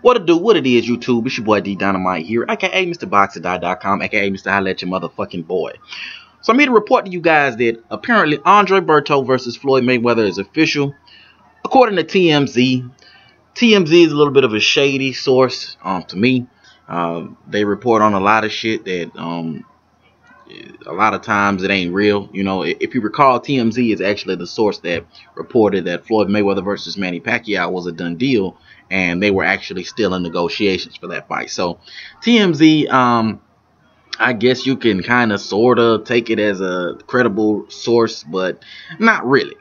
What it do, what it is, YouTube? It's your boy D Dynamite here, aka MrBoxer.com, aka Mr. Holla at your motherfucking boy. So I'm here to report to you guys that apparently Andre Berto versus Floyd Mayweather is official. According to TMZ, TMZ is a little bit of a shady source to me. They report on a lot of shit that a lot of times it ain't real. You know, if you recall, TMZ is actually the source that reported that Floyd Mayweather versus Manny Pacquiao was a done deal, and they were actually still in negotiations for that fight. So TMZ, I guess you can kind of sort of take it as a credible source, but not really.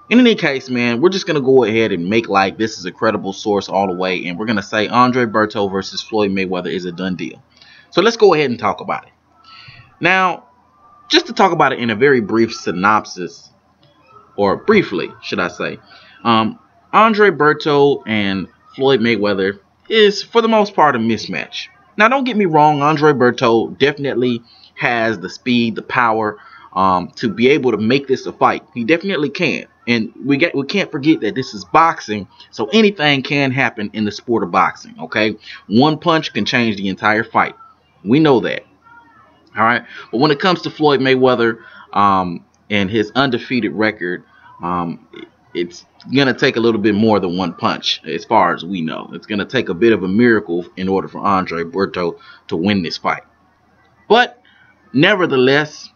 In any case, man, we're just going to go ahead and make like this is a credible source all the way, and we're going to say Andre Berto versus Floyd Mayweather is a done deal. So let's go ahead and talk about it. Now, just to talk about it in a very brief synopsis, or briefly, should I say, Andre Berto and Floyd Mayweather is, for the most part, a mismatch. Now, don't get me wrong, Andre Berto definitely has the speed, the power to be able to make this a fight. He definitely can. And we can't forget that this is boxing, so anything can happen in the sport of boxing, okay? One punch can change the entire fight. We know that. All right, but when it comes to Floyd Mayweather and his undefeated record, it's going to take a little bit more than one punch as far as we know. It's going to take a bit of a miracle in order for Andre Berto to win this fight. But nevertheless,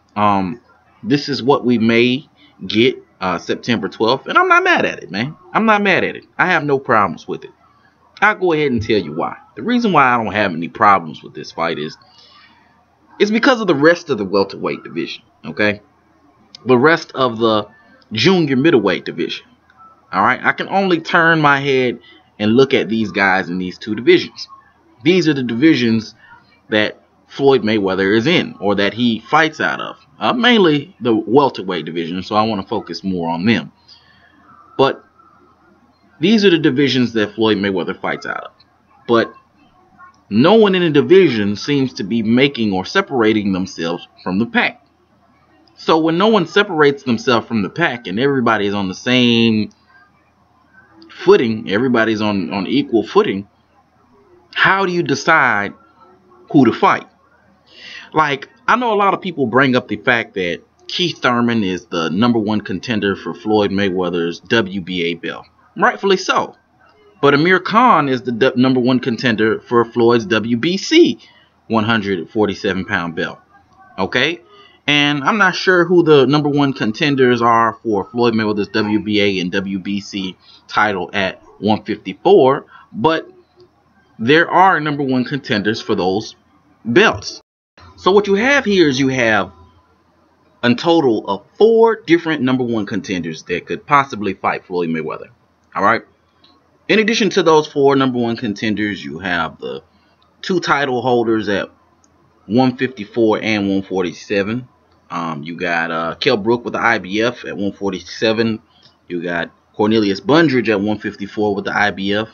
this is what we may get September 12th, and I'm not mad at it, man. I'm not mad at it. I have no problems with it. I'll go ahead and tell you why. The reason why I don't have any problems with this fight is it's because of the rest of the welterweight division, okay? The rest of the junior middleweight division, all right? I can only turn my head and look at these guys in these two divisions. These are the divisions that Floyd Mayweather is in, or that he fights out of. Mainly the welterweight division, so I want to focus more on them. But these are the divisions that Floyd Mayweather fights out of. But no one in the division seems to be making or separating themselves from the pack. So when no one separates themselves from the pack and everybody's on the same footing, everybody's on equal footing, how do you decide who to fight? Like, I know a lot of people bring up the fact that Keith Thurman is the #1 contender for Floyd Mayweather's WBA belt. Rightfully so. But Amir Khan is the #1 contender for Floyd's WBC 147-pound belt. Okay? And I'm not sure who the #1 contenders are for Floyd Mayweather's WBA and WBC title at 154. But there are #1 contenders for those belts. So what you have here is you have a total of 4 different #1 contenders that could possibly fight Floyd Mayweather. Alright? In addition to those 4 #1 contenders, you have the 2 title holders at 154 and 147. You got Kell Brook with the IBF at 147. You got Cornelius Bundridge at 154 with the IBF.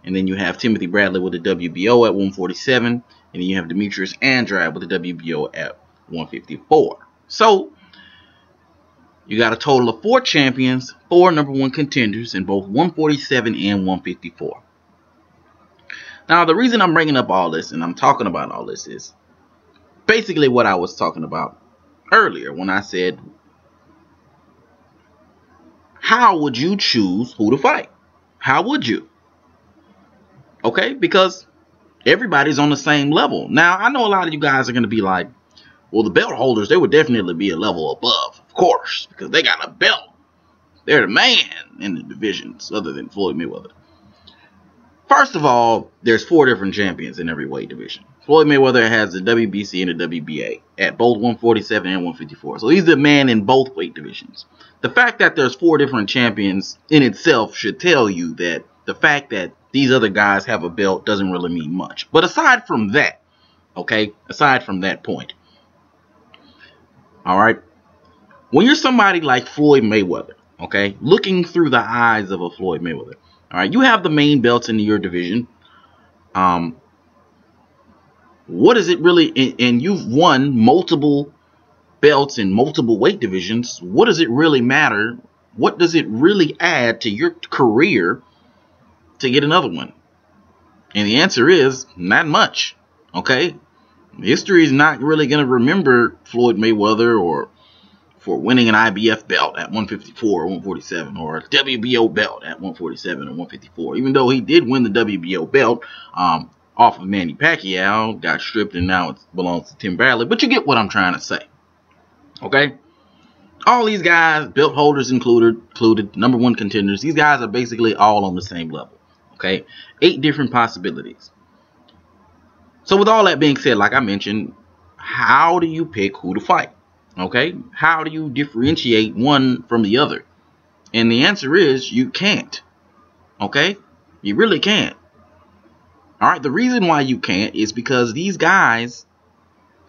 And then you have Timothy Bradley with the WBO at 147. And then you have Demetrius Andrade with the WBO at 154. So you got a total of 4 champions, 4 #1 contenders in both 147 and 154. Now, the reason I'm bringing up all this and I'm talking about all this is basically what I was talking about earlier when I said, how would you choose who to fight? How would you? Okay, because everybody's on the same level. Now, I know a lot of you guys are going to be like, well, the belt holders, they would definitely be a level above, of course, because they got a belt. They're the man in the divisions other than Floyd Mayweather. First of all, there's 4 different champions in every weight division. Floyd Mayweather has the WBC and the WBA at both 147 and 154. So he's the man in both weight divisions. The fact that there's 4 different champions in itself should tell you that the fact that these other guys have a belt doesn't really mean much. But aside from that, okay, aside from that point, all right, when you're somebody like Floyd Mayweather, okay, looking through the eyes of a Floyd Mayweather, all right, you have the main belts in your division. What is it really, and you've won multiple belts in multiple weight divisions. What does it really matter? What does it really add to your career to get another one? And the answer is not much. Okay? History is not really going to remember Floyd Mayweather or for winning an IBF belt at 154 or 147 or a WBO belt at 147 or 154. Even though he did win the WBO belt off of Manny Pacquiao, got stripped, and now it belongs to Tim Bradley. But you get what I'm trying to say. Okay? All these guys, belt holders included, #1 contenders, these guys are basically all on the same level. Okay? 8 different possibilities. So with all that being said, like I mentioned, how do you pick who to fight? Okay? How do you differentiate one from the other? And the answer is you can't. Okay? You really can't. Alright, the reason why you can't is because these guys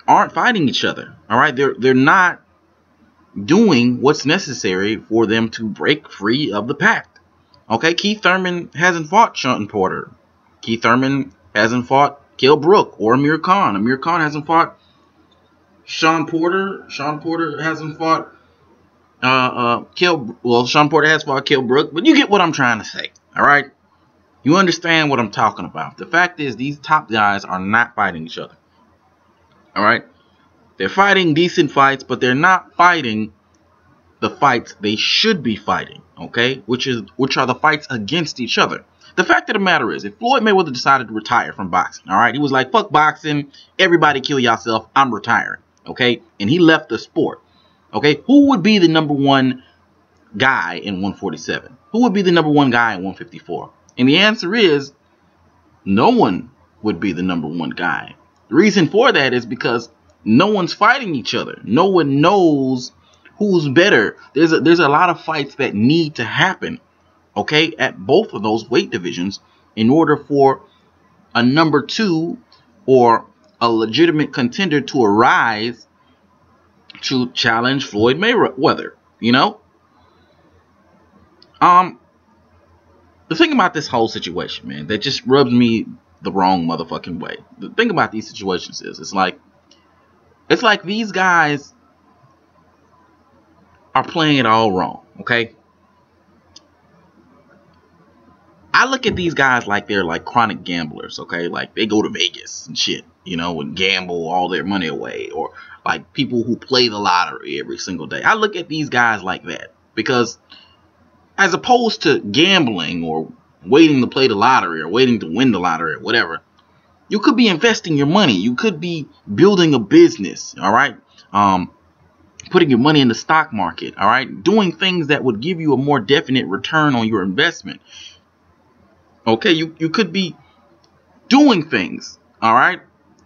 aren't fighting each other. Alright, they're not doing what's necessary for them to break free of the pact. Okay, Keith Thurman hasn't fought Sean Porter. Keith Thurman hasn't fought Kell Brook or Amir Khan. Amir Khan hasn't fought Sean Porter. Sean Porter hasn't fought Sean Porter has fought Kell Brook, but you get what I'm trying to say. Alright? You understand what I'm talking about. The fact is, these top guys are not fighting each other. Alright? They're fighting decent fights, but they're not fighting the fights they should be fighting. Okay? Which are the fights against each other. The fact of the matter is, if Floyd Mayweather decided to retire from boxing, alright, he was like, fuck boxing, everybody kill yourself, I'm retiring. Okay? And he left the sport. Okay? Who would be the #1 guy in 147? Who would be the #1 guy in 154? And the answer is, no one would be the #1 guy. The reason for that is because no one's fighting each other. No one knows who's better. There's a lot of fights that need to happen, okay, at both of those weight divisions in order for a #2 or a legitimate contender to arise to challenge Floyd Mayweather, you know? The thing about this whole situation, man, that just rubs me the wrong motherfucking way. The thing about these situations is, it's like these guys are playing it all wrong, okay? I look at these guys like they're like chronic gamblers, okay? Like they go to Vegas and shit, you know, and gamble all their money away, or like people who play the lottery every single day. I look at these guys like that because as opposed to gambling or waiting to play the lottery or waiting to win the lottery or whatever, you could be investing your money. You could be building a business, all right? Putting your money in the stock market, all right? Doing things that would give you a more definite return on your investment. Okay, you could be doing things, all right?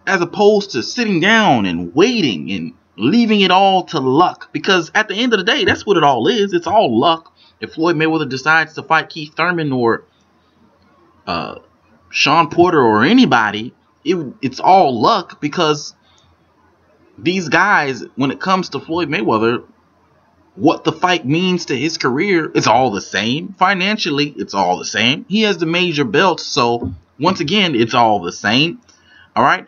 As opposed to sitting down and waiting and leaving it all to luck. Because at the end of the day, that's what it all is. It's all luck. If Floyd Mayweather decides to fight Keith Thurman or Sean Porter or anybody, it's all luck, because these guys, when it comes to Floyd Mayweather, what the fight means to his career, it's all the same. Financially, it's all the same. He has the major belts, so once again, it's all the same. All right.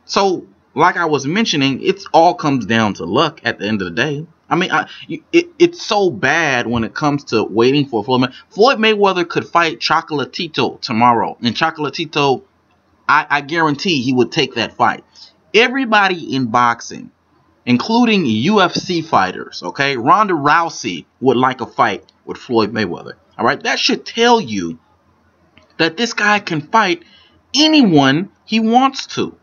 So like I was mentioning, it all comes down to luck at the end of the day. I mean, it's so bad when it comes to waiting for Floyd. Floyd Mayweather could fight Chocolatito tomorrow, and Chocolatito, I guarantee he would take that fight. Everybody in boxing, including UFC fighters, okay, Ronda Rousey would like a fight with Floyd Mayweather. All right, that should tell you that this guy can fight anyone he wants to.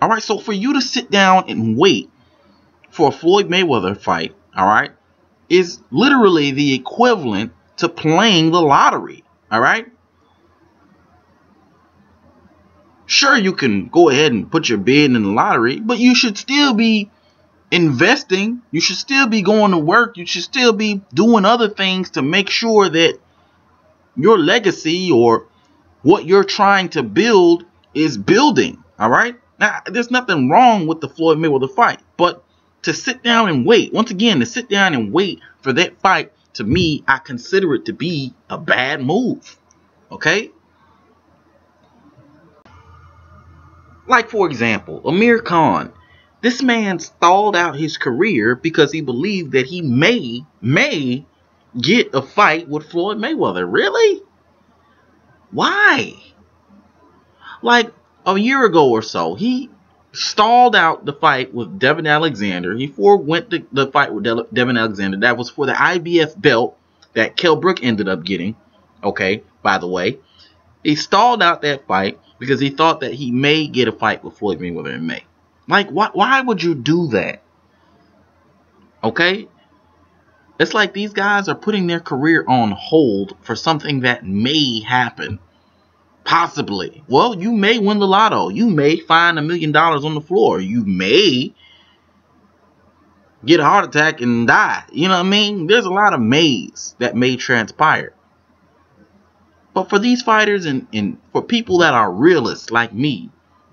All right, so for you to sit down and wait for a Floyd Mayweather fight, all right, is literally the equivalent to playing the lottery. All right. Sure, you can go ahead and put your bid in the lottery, but you should still be investing. You should still be going to work. You should still be doing other things to make sure that your legacy or what you're trying to build is building. All right. Now, there's nothing wrong with the Floyd Mayweather fight, but to sit down and wait, once again, to sit down and wait for that fight, to me, I consider it to be a bad move. Okay. Like, for example, Amir Khan. This man stalled out his career because he believed that he may get a fight with Floyd Mayweather. Really? Why? Like a year ago or so, he stalled out the fight with Devin Alexander. He forewent the fight with Devin Alexander. That was for the IBF belt that Kell Brook ended up getting. Okay, by the way. He stalled out that fight because he thought that he may get a fight with Floyd Mayweather in May. Like, why would you do that? Okay? It's like these guys are putting their career on hold for something that may happen. Possibly. Well, you may win the lotto. You may find $1 million on the floor. You may get a heart attack and die. You know what I mean? There's a lot of mays that may transpire. But for these fighters and for people that are realists like me,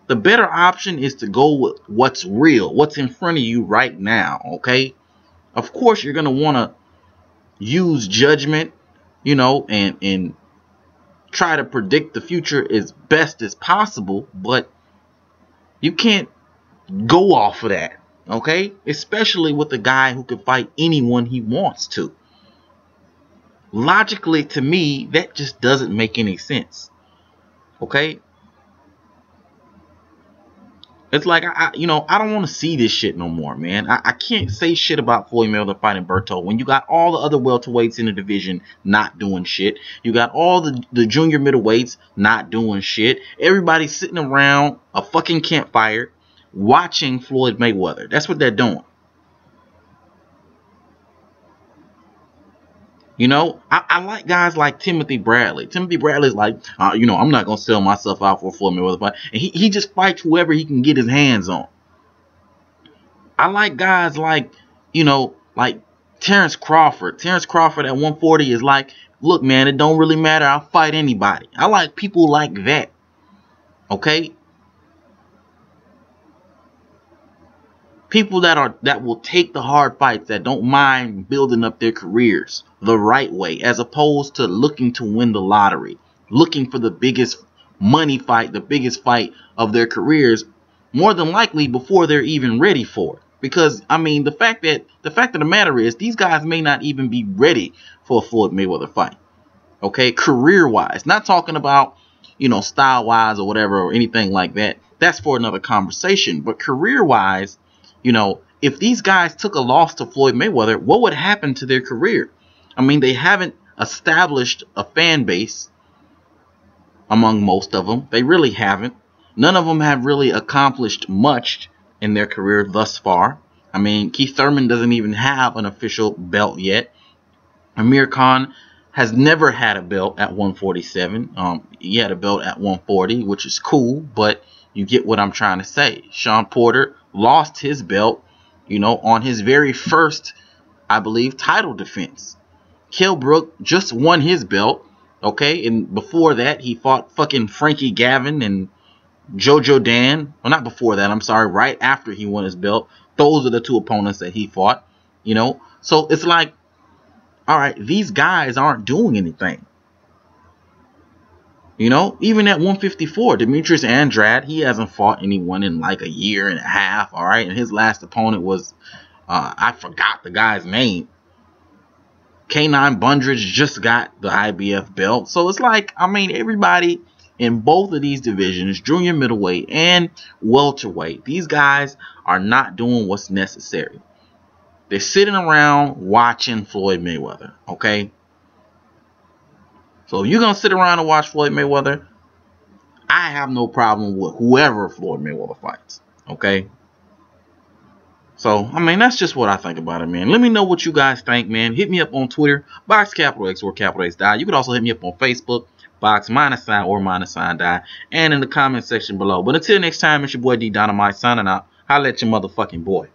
the better option is to go with what's real, what's in front of you right now, okay? Of course, you're going to want to use judgment, you know, and try to predict the future as best as possible, but you can't go off of that, okay? Especially with a guy who can fight anyone he wants to. Logically, to me, that just doesn't make any sense, okay? It's like, I don't want to see this shit no more, man. I can't say shit about Floyd Mayweather fighting Berto when you got all the other welterweights in the division not doing shit. You got all the junior middleweights not doing shit. Everybody's sitting around a fucking campfire watching Floyd Mayweather. That's what they're doing. You know, I like guys like Timothy Bradley. Timothy Bradley's like, I'm not going to sell myself out for a Floyd Mayweather fight. And he just fights whoever he can get his hands on. I like guys like, like Terrence Crawford. Terrence Crawford at 140 is like, look, man, it don't really matter. I'll fight anybody. I like people like that. Okay? People that will take the hard fights, that don't mind building up their careers the right way, as opposed to looking to win the lottery, looking for the biggest money fight, the biggest fight of their careers, more than likely before they're even ready for it. Because, I mean, the fact of the matter is, these guys may not even be ready for a Floyd Mayweather fight. Okay, career-wise, not talking about, style-wise or whatever or anything like that. That's for another conversation. But career-wise, if these guys took a loss to Floyd Mayweather, what would happen to their career? I mean, they haven't established a fan base among most of them. They really haven't. None of them have really accomplished much in their career thus far. I mean, Keith Thurman doesn't even have an official belt yet. Amir Khan has never had a belt at 147. He had a belt at 140, which is cool, but you get what I'm trying to say. Sean Porter lost his belt, on his very first, I believe, title defense. Kell Brook just won his belt, okay? And before that, he fought fucking Frankie Gavin and Jojo Dan. Well, not before that, I'm sorry. Right after he won his belt. Those are the two opponents that he fought, So it's like, all right, these guys aren't doing anything. Even at 154, Demetrius Andrade, he hasn't fought anyone in like a year and a half, all right? And his last opponent was, I forgot the guy's name. K9 Bundridge just got the IBF belt. So it's like, I mean, everybody in both of these divisions, junior middleweight and welterweight, these guys are not doing what's necessary. They're sitting around watching Floyd Mayweather, okay? So if you're going to sit around and watch Floyd Mayweather, I have no problem with whoever Floyd Mayweather fights, okay? So, I mean, that's just what I think about it, man. Let me know what you guys think, man. Hit me up on Twitter, BoxX or XDie. You could also hit me up on Facebook, Box -sign or -die, and in the comment section below. But until next time, it's your boy D Dynamite signing out. Holla at your motherfucking boy.